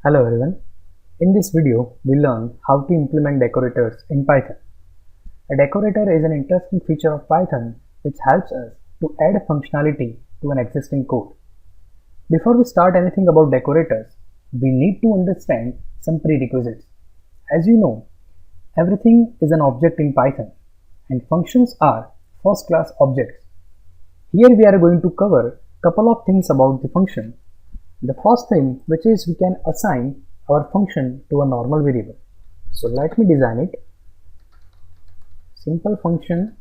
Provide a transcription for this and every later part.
Hello everyone. In this video, we'll learn how to implement decorators in Python. A decorator is an interesting feature of Python which helps us to add functionality to an existing code. Before we start anything about decorators, we need to understand some prerequisites. As you know, everything is an object in Python and functions are first-class objects. Here we are going to cover a couple of things about the function. The first thing, which is we can assign our function to a normal variable. So let me design it. Simple function,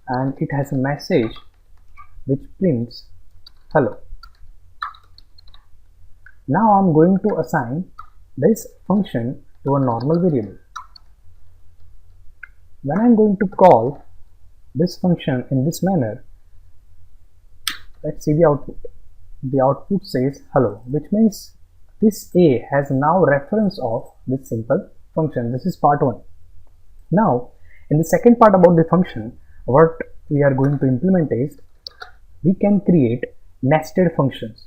and it has a message which prints hello. Now I'm going to assign this function to a normal variable. When I'm going to call this function in this manner, let's see the output. The output says hello, which means this A has now reference of this simple function. This is part 1. Now, in the second part about the function, what we are going to implement is we can create nested functions,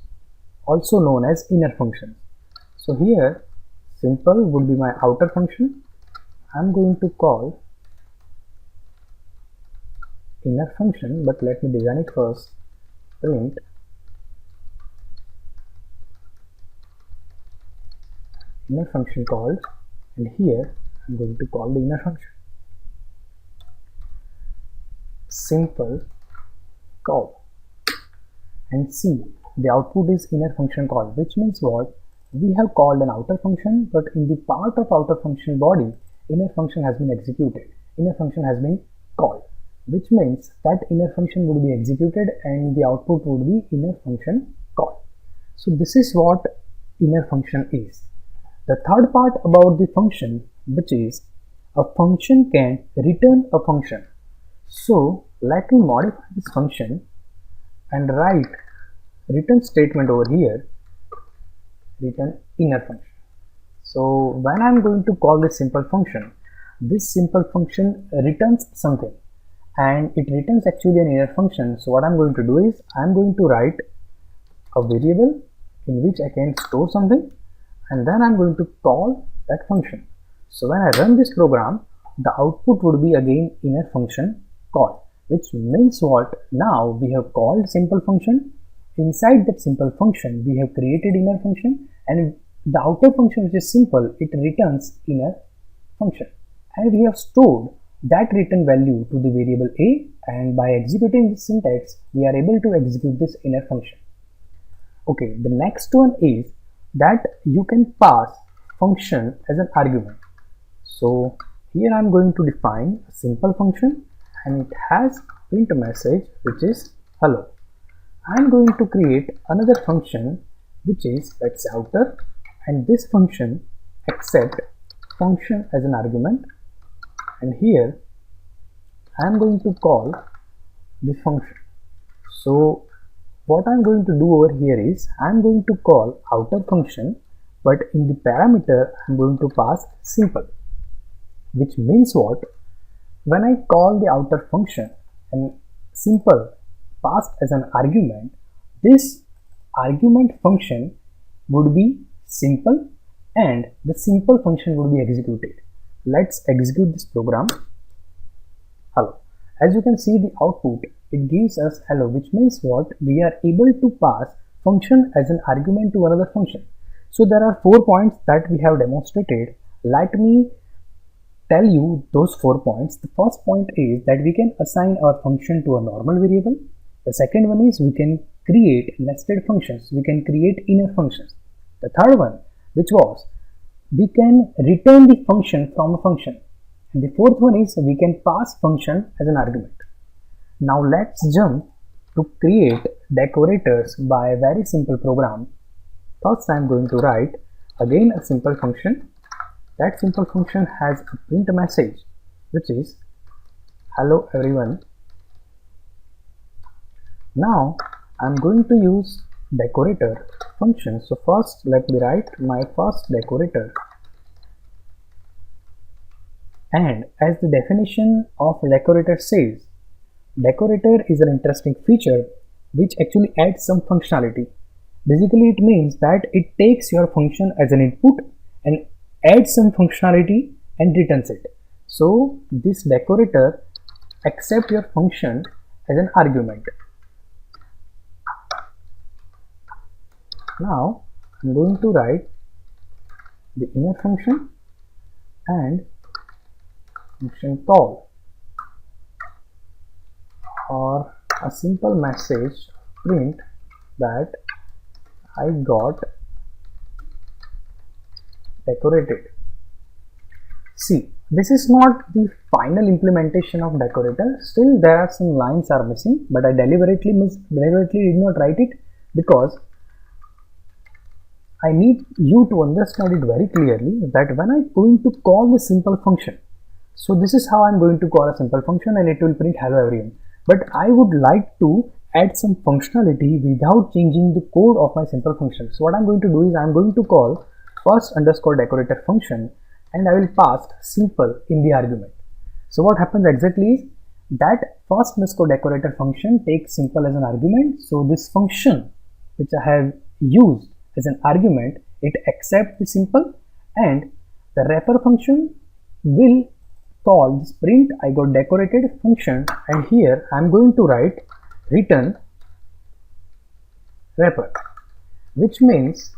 also known as inner functions. So here, simple would be my outer function. I'm going to call inner function, but let me design it first. Print inner function called, and here I'm going to call the inner function simple call, and see the output is inner function called, which means what? We have called an outer function, but in the part of outer function body, inner function has been executed, inner function has been called, which means that inner function would be executed and the output would be inner function called. So this is what inner function is. The third part about the function, which is a function can return a function. So let me modify this function and write return statement over here, return inner function. So when I'm going to call this simple function returns something, and it returns actually an inner function. So what I'm going to do is I'm going to write a variable in which I can store something, and then I'm going to call that function. So when I run this program, the output would be again inner function call, which means what? Now we have called simple function. Inside that simple function, we have created inner function, and the outer function, which is simple, it returns inner function. And we have stored that return value to the variable A, and by executing this syntax, we are able to execute this inner function. Okay, the next one is that you can pass function as an argument. So here I'm going to define a simple function, and it has print message which is hello. I'm going to create another function which is, let's say, outer, and this function accept function as an argument, and here I'm going to call the function. So what I'm going to do over here is I'm going to call outer function, but in the parameter I'm going to pass simple, which means what? When I call the outer function and simple passed as an argument, this argument function would be simple and the simple function would be executed. Let's execute this program. Hello. As you can see the output, it gives us hello, which means what? We are able to pass function as an argument to another function. So there are 4 points that we have demonstrated. Let me tell you those 4 points. The first point is that we can assign our function to a normal variable. The second one is we can create nested functions. We can create inner functions. The third one, which was we can return the function from a function. And the fourth one is we can pass function as an argument. Now let's jump to create decorators by a very simple program. First I'm going to write again a simple function. That simple function has a print message which is hello everyone. Now I'm going to use decorator function. So first let me write my first decorator, and as the definition of decorator says, decorator is an interesting feature which actually adds some functionality. Basically, it means that it takes your function as an input and adds some functionality and returns it. So this decorator accepts your function as an argument. Now I'm going to write the inner function and function call, or a simple message print that I got decorated. See, this is not the final implementation of decorator. Still there are some lines are missing, but I deliberately did not write it because I need you to understand it very clearly that when I'm going to call the simple function, so this is how I'm going to call a simple function and it will print hello everyone. But I would like to add some functionality without changing the code of my simple function. So what I'm going to do is I'm going to call first underscore decorator function and I will pass simple in the argument. So what happens exactly is that first underscore decorator function takes simple as an argument. So this function which I have used as an argument, it accepts the simple, and the wrapper function will call this print I got decorated function, and here I am going to write return wrapper, which means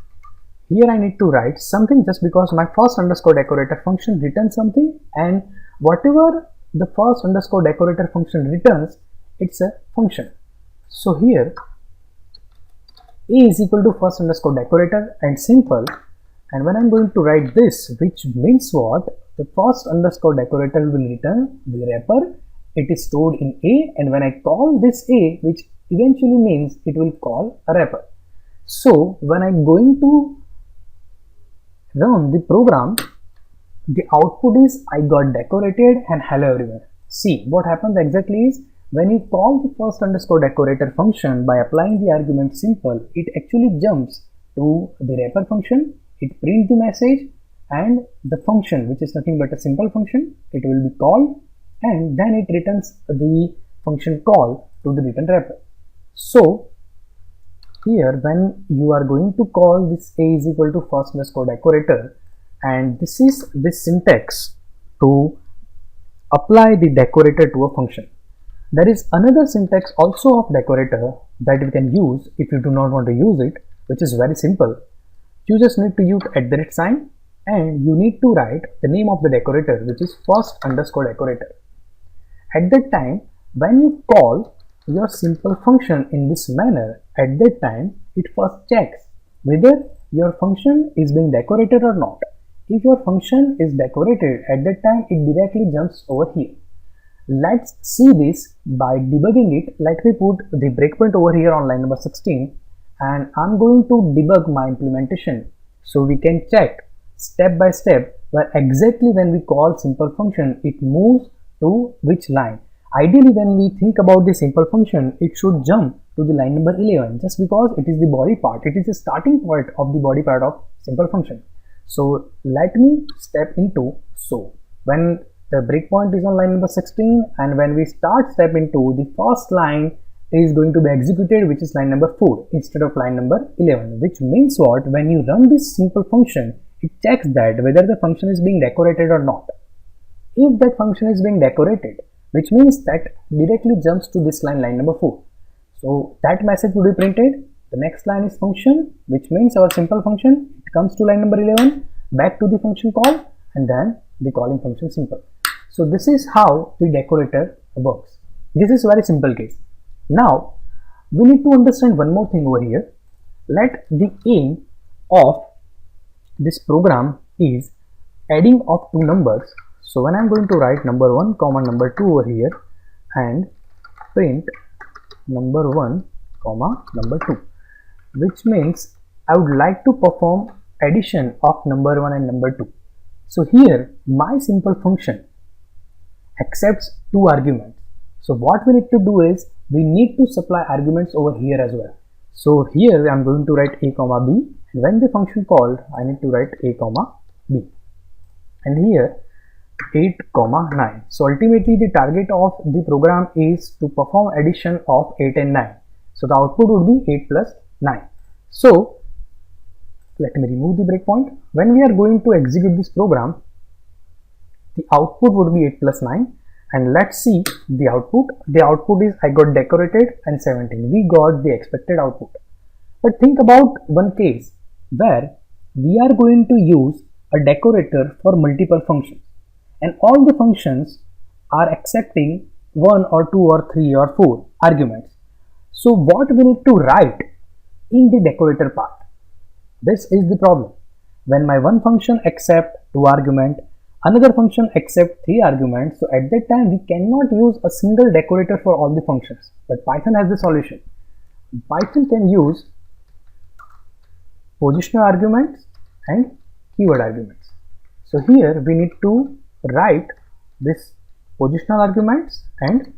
here I need to write something just because my first underscore decorator function returns something, and whatever the first underscore decorator function returns, it's a function. So here a is equal to first underscore decorator and simple, and when I'm going to write this, which means what, the first underscore decorator will return the wrapper, it is stored in A, and when I call this A, which eventually means it will call a wrapper. So when I'm going to run the program, the output is I got decorated and hello everyone. See, what happens exactly is when you call the first underscore decorator function by applying the argument simple, it actually jumps to the wrapper function, it prints the message, and the function, which is nothing but a simple function, it will be called, and then it returns the function call to the return wrapper. So here when you are going to call this A is equal to first underscore decorator, and this is this syntax to apply the decorator to a function. There is another syntax also of decorator that we can use if you do not want to use it, which is very simple. You just need to use @ sign and you need to write the name of the decorator, which is first underscore decorator. At that time, when you call your simple function in this manner, at that time it first checks whether your function is being decorated or not. If your function is decorated, at that time it directly jumps over here. Let's see this by debugging it. Let me put the breakpoint over here on line number 16, and I'm going to debug my implementation so we can check step by step where exactly when we call simple function it moves to which line. Ideally, when we think about the simple function, it should jump to the line number 11 just because it is the body part, it is the starting point of the body part of simple function. So let me step into, so when the breakpoint is on line number 16 and when we start step into, the first line is going to be executed, which is line number 4 instead of line number 11, which means what, when you run this simple function, it checks that whether the function is being decorated or not. If that function is being decorated, which means that directly jumps to this line, line number 4. So that message will be printed. The next line is function, which means our simple function, it comes to line number 11, back to the function call, and then the calling function simple. So this is how the decorator works. This is very simple case. Now we need to understand one more thing over here. Let the aim of this program is adding of two numbers. So when I'm going to write number 1 comma number 2 over here and print number 1 comma number 2, which means I would like to perform addition of number 1 and number 2. So here my simple function accepts two arguments. So what we need to do is we need to supply arguments over here as well. So here I'm going to write a comma b, and when the function called I need to write a comma b, and here 8 comma 9. So ultimately the target of the program is to perform addition of 8 and 9. So the output would be 8 plus 9. So let me remove the breakpoint. When we are going to execute this program, the output would be 8 plus 9, and let's see the output. The output is I got decorated and 17. We got the expected output. But think about one case where we are going to use a decorator for multiple functions, and all the functions are accepting 1 or 2 or 3 or 4 arguments. So what we need to write in the decorator part? This is the problem. When my one function accepts 2 arguments, another function accepts 3 arguments, so at that time we cannot use a single decorator for all the functions. But Python has the solution. Python can use positional arguments and keyword arguments. So here we need to write this positional arguments and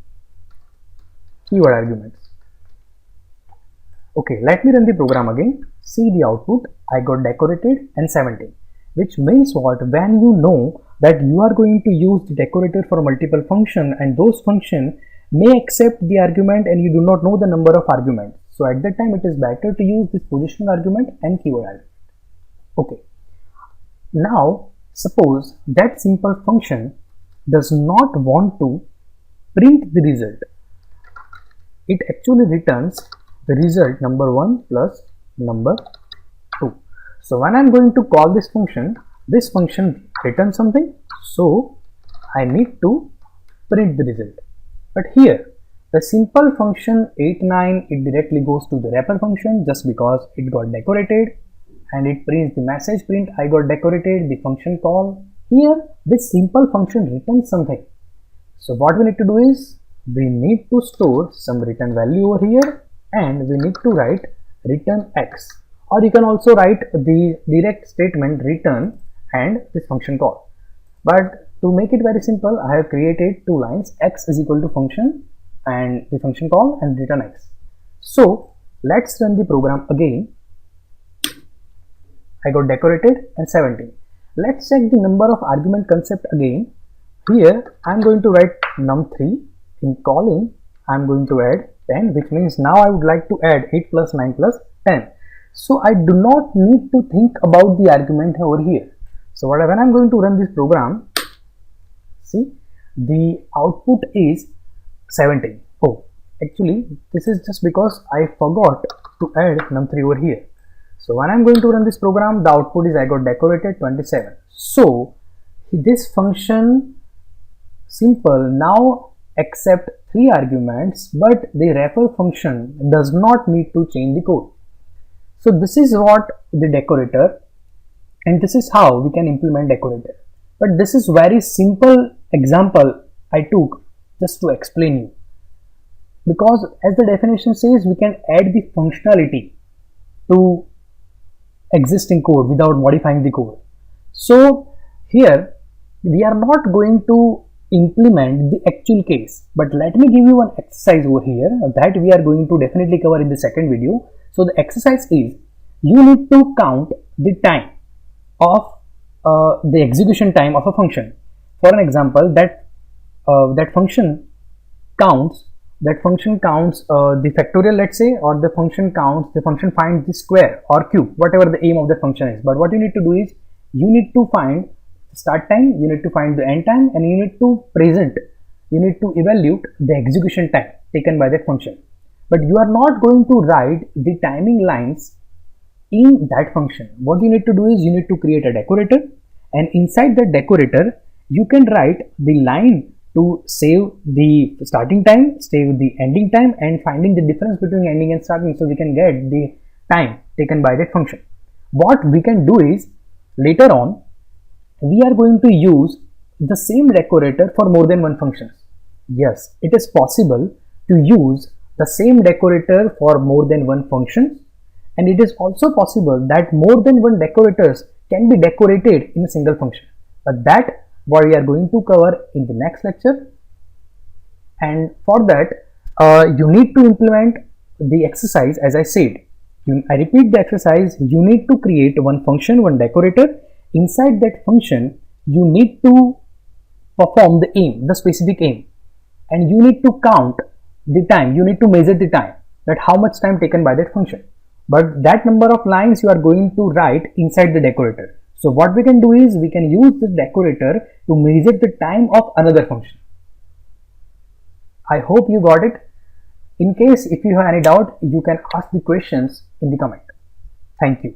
keyword arguments. Okay, let me run the program again. See the output. I got decorated and 17, which means what? When you know that you are going to use the decorator for multiple function, and those function may accept the argument and you do not know the number of arguments. So at that time it is better to use this positional argument and keyword argument. Okay. Now suppose that simple function does not want to print the result. It actually returns the result number 1 plus number 2. So when I am going to call this function returns something, so I need to print the result. But here the simple function 8, 9, it directly goes to the wrapper function just because it got decorated, and it prints the message print I got decorated, the function call. Here this simple function returns something. So what we need to do is we need to store some return value over here, and we need to write return x, or you can also write the direct statement return and this function call. But to make it very simple, I have created 2 lines, x is equal to function and the function call and return x. So let's run the program again. I got decorated and 17. Let's check the number of argument concept again. Here I am going to write num3. In calling I am going to add 10, which means now I would like to add 8 plus 9 plus 10. So I do not need to think about the argument over here. So when I am going to run this program, see the output is 17. Oh, actually this is just because I forgot to add num3 over here. So when I am going to run this program, the output is I got decorated 27. So this function simple now accept 3 arguments, but the wrapper function does not need to change the code. So this is what the decorator, and this is how we can implement decorator. But this is very simple example I took just to explain you, because as the definition says, we can add the functionality to existing code without modifying the code. So here we are not going to implement the actual case, but let me give you one exercise over here that we are going to definitely cover in the second video. So the exercise is, you need to count the time of the execution time of a function. For an example, that function counts the factorial, let's say, or the function finds the square or cube, whatever the aim of the function is. But what you need to do is, you need to find start time, you need to find the end time, and you need to evaluate the execution time taken by that function. But you are not going to write the timing lines in that function. What you need to do is, you need to create a decorator, and inside the decorator you can write the line to save the starting time, save the ending time, and finding the difference between ending and starting, so we can get the time taken by that function. What we can do is, later on we are going to use the same decorator for more than one function. Yes, it is possible to use the same decorator for more than one function, and it is also possible that more than one decorators can be decorated in a single function. But that what we are going to cover in the next lecture, and for that you need to implement the exercise. As I said, I repeat the exercise, you need to create one function, one decorator. Inside that function you need to perform the aim, the specific aim, and you need to count the time, you need to measure the time, that how much time taken by that function. but that number of lines you are going to write inside the decorator. So what we can do is we can use this decorator to measure the time of another function. I hope you got it. In case if you have any doubt, you can ask the questions in the comment. Thank you.